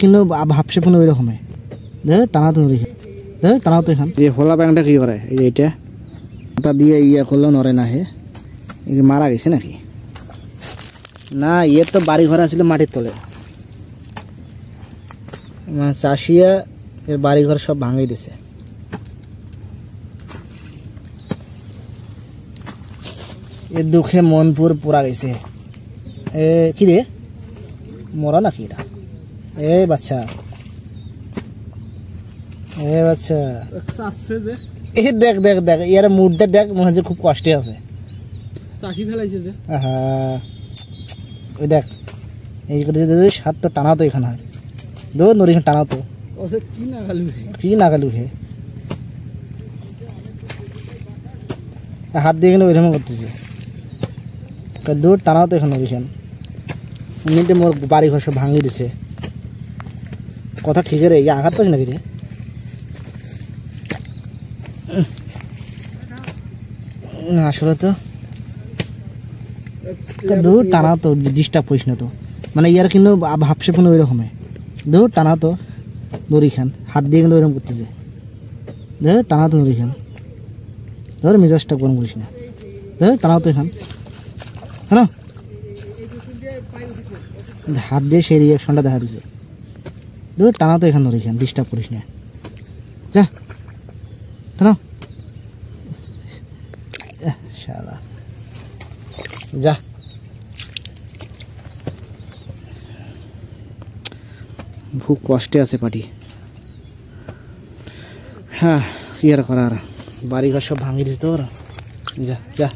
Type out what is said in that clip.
কিন্তু ভাবছে কোনো ওই রকমে টানা তো টানাও তো এখান এই হোলা ব্যাংকটা কি করে এই যে এটা তা দিয়ে ইয়ে করলেও নড়ে না হে মারা গেছে নাকি না ইয়ের তো বাড়ি ঘর ছিল মাটির তলে চাষিয়া এর বাড়ি ঘর সব ভাঙিয়ে দিছে এর দুঃখে মনপুর পুরা গেছে এ কি রে মরা নাকি এটা এ বাচ্চা এই দেখ দেখ দেখ ইয়ার মুডটা দেখ মনে হচ্ছে খুব কষ্টে আছে চাষি ফেলাইছে যে ওই দেখ এই করে সাত তো টানা তো এখানে দো নড়ি টানা তো কি নাগালু হে হাত দিয়ে এখানে ওইরকম করতেছে দূর টানাও তো এখানে ওইখান এমনিতে মোর বাড়ি ঘর সব ভাঙিয়ে দিছে কথা ঠিক রে ইয়ে আঘাত পাচ্ছি নাকি রে আসলে তো দূর টানা তো ডিস্টার্ব করিস না তো মানে ইয়ার কিন্তু ভাবছে কোনো ওই রকমে দূর টানা তো দড়ি খান হাত দিয়ে কিন্তু ওইরকম করতেছে টানা তো দড়ি খান ধর মেজাজটা গরম করিস না টানাও তো এখান হ্যাঁ হাত দিয়ে সেই রিয়াকশনটা দেখা দিচ্ছে দূর টানা তো এখান ধরে এখান ডিস্টার্ব করিস না যা টানা শালা যা খুব কষ্টে আছে পাটি হ্যাঁ কি আর করার বাড়িঘর সব ভাঙিয়ে দিচ্ছে তোর যা যা